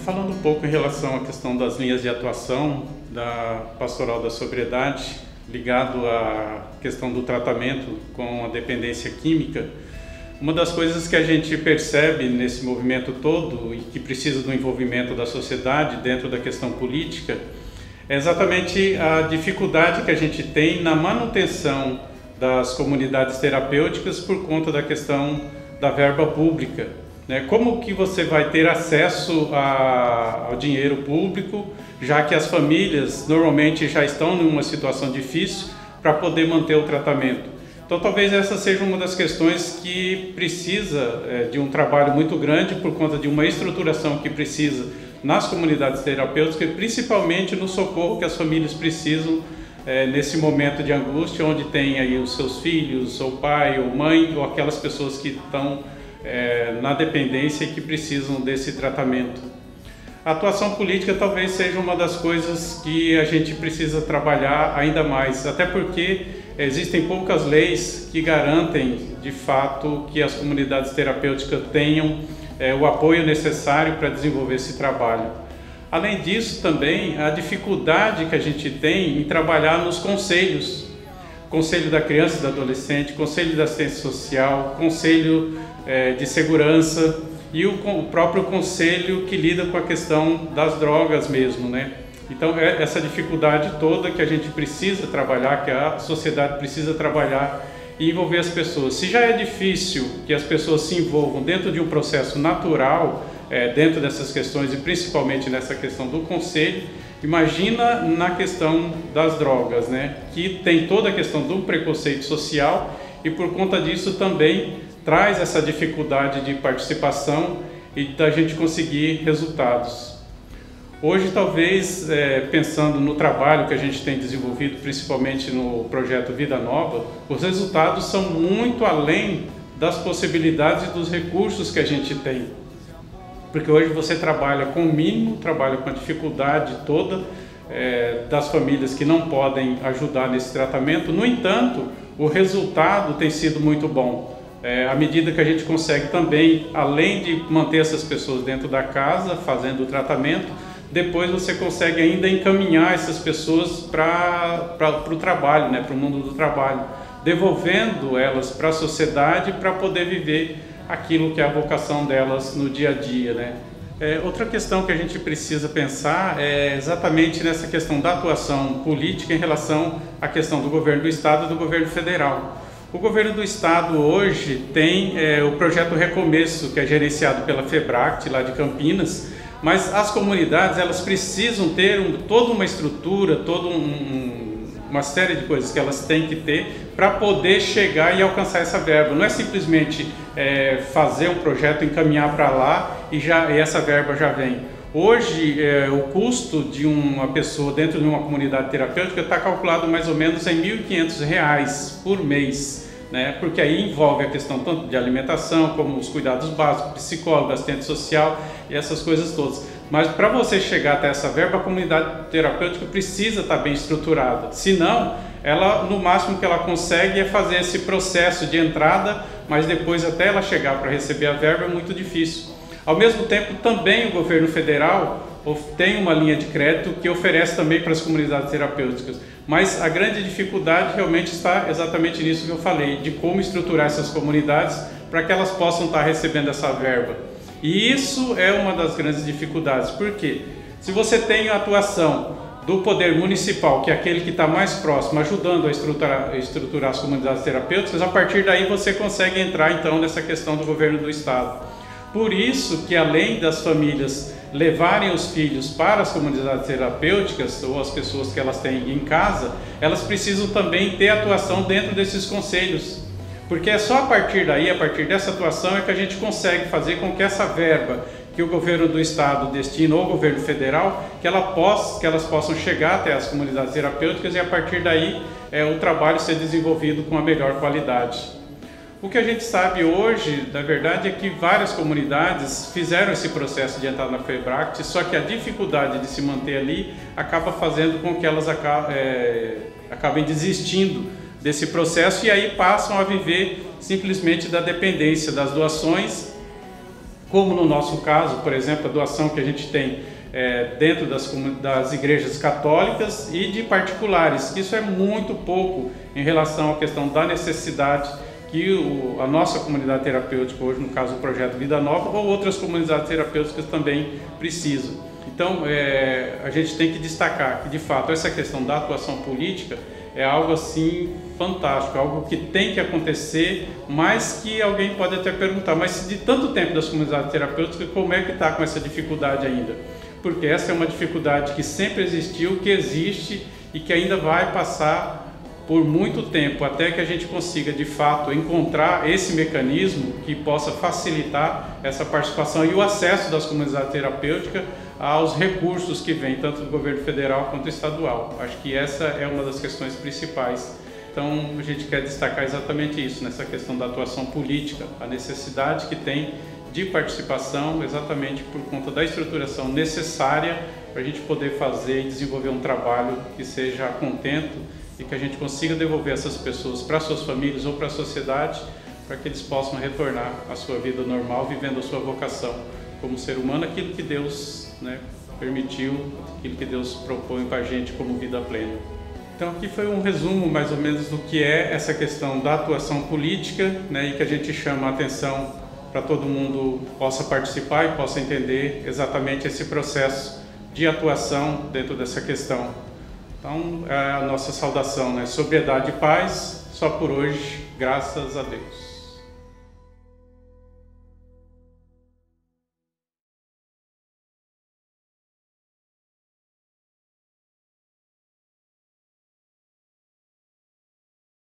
Falando um pouco em relação à questão das linhas de atuação da Pastoral da Sobriedade, ligado à questão do tratamento com a dependência química, uma das coisas que a gente percebe nesse movimento todo e que precisa do envolvimento da sociedade dentro da questão política é exatamente a dificuldade que a gente tem na manutenção das comunidades terapêuticas por conta da questão da verba pública. Como que você vai ter acesso ao dinheiro público, já que as famílias normalmente já estão numa situação difícil para poder manter o tratamento? Então talvez essa seja uma das questões que precisa de um trabalho muito grande por conta de uma estruturação que precisa nas comunidades terapêuticas e principalmente no socorro que as famílias precisam nesse momento de angústia, onde tem aí os seus filhos, ou pai, ou mãe, ou aquelas pessoas que estão na dependência e que precisam desse tratamento. A atuação política talvez seja uma das coisas que a gente precisa trabalhar ainda mais, até porque existem poucas leis que garantem de fato que as comunidades terapêuticas tenham o apoio necessário para desenvolver esse trabalho. Além disso, também a dificuldade que a gente tem em trabalhar nos conselhos, Conselho da Criança e do Adolescente, Conselho da Assistência Social, Conselho de Segurança e o próprio conselho que lida com a questão das drogas mesmo, Então essa dificuldade toda que a gente precisa trabalhar, que a sociedade precisa trabalhar e envolver as pessoas. Se já é difícil que as pessoas se envolvam dentro de um processo natural, dentro dessas questões e principalmente nessa questão do conselho, imagina na questão das drogas, que tem toda a questão do preconceito social e por conta disso também traz essa dificuldade de participação e da gente conseguir resultados. Hoje, talvez, pensando no trabalho que a gente tem desenvolvido, principalmente no projeto Vida Nova, os resultados são muito além das possibilidades e dos recursos que a gente tem. Porque hoje você trabalha com o mínimo, trabalha com a dificuldade toda das famílias que não podem ajudar nesse tratamento. No entanto, o resultado tem sido muito bom. À medida que a gente consegue também, além de manter essas pessoas dentro da casa, fazendo o tratamento, depois você consegue ainda encaminhar essas pessoas para o trabalho, para o mundo do trabalho, devolvendo elas para a sociedade para poder viver aquilo que é a vocação delas no dia a dia, Outra questão que a gente precisa pensar é exatamente nessa questão da atuação política em relação à questão do governo do Estado e do governo federal. O governo do Estado hoje tem o projeto Recomeço, que é gerenciado pela FEBRACT, lá de Campinas, mas as comunidades elas precisam ter toda uma estrutura, uma série de coisas que elas têm que ter para poder chegar e alcançar essa verba. Não é simplesmente fazer um projeto, encaminhar para lá e essa verba já vem. Hoje, o custo de uma pessoa dentro de uma comunidade terapêutica está calculado mais ou menos em R$ 1.500 por mês, porque aí envolve a questão tanto de alimentação, como os cuidados básicos, psicólogo, assistente social e essas coisas todas. Mas para você chegar até essa verba, a comunidade terapêutica precisa estar bem estruturada. Senão, no máximo que ela consegue é fazer esse processo de entrada, mas depois até ela chegar para receber a verba é muito difícil. Ao mesmo tempo, também o governo federal tem uma linha de crédito que oferece também para as comunidades terapêuticas. Mas a grande dificuldade realmente está exatamente nisso que eu falei, de como estruturar essas comunidades para que elas possam estar recebendo essa verba. E isso é uma das grandes dificuldades. Por quê? Se você tem a atuação do poder municipal, que é aquele que está mais próximo, ajudando a estruturar as comunidades terapêuticas, a partir daí você consegue entrar então nessa questão do governo do Estado. Por isso que além das famílias levarem os filhos para as comunidades terapêuticas ou as pessoas que elas têm em casa, elas precisam também ter atuação dentro desses conselhos. Porque é só a partir daí, a partir dessa atuação, é que a gente consegue fazer com que essa verba que o governo do Estado destina ou o governo federal, que elas possam chegar até as comunidades terapêuticas e a partir daí o trabalho ser desenvolvido com a melhor qualidade. O que a gente sabe hoje, na verdade, é que várias comunidades fizeram esse processo de entrar na FEBRACT, só que a dificuldade de se manter ali acaba fazendo com que elas acabem desistindo desse processo e aí passam a viver simplesmente da dependência das doações como no nosso caso, por exemplo, a doação que a gente tem dentro das igrejas católicas e de particulares. Isso é muito pouco em relação à questão da necessidade que a nossa comunidade terapêutica, hoje no caso o Projeto Vida Nova, ou outras comunidades terapêuticas também precisam. Então, a gente tem que destacar que, de fato, essa questão da atuação política é algo assim fantástico, algo que tem que acontecer, mas que alguém pode até perguntar, mas de tanto tempo das comunidades terapêuticas, como é que está com essa dificuldade ainda? Porque essa é uma dificuldade que sempre existiu, que existe e que ainda vai passar por muito tempo, até que a gente consiga de fato encontrar esse mecanismo que possa facilitar essa participação e o acesso das comunidades terapêuticas aos recursos que vêm tanto do governo federal quanto estadual. Acho que essa é uma das questões principais. Então a gente quer destacar exatamente isso, nessa questão da atuação política, a necessidade que tem de participação exatamente por conta da estruturação necessária para a gente poder fazer e desenvolver um trabalho que seja a contento e que a gente consiga devolver essas pessoas para suas famílias ou para a sociedade, para que eles possam retornar à sua vida normal, vivendo a sua vocação como ser humano, aquilo que Deus permitiu, aquilo que Deus propõe para a gente como vida plena. Então aqui foi um resumo mais ou menos do que é essa questão da atuação política, e que a gente chama a atenção para todo mundo possa participar e possa entender exatamente esse processo de atuação dentro dessa questão. Então, a nossa saudação, sobriedade e paz, só por hoje, graças a Deus.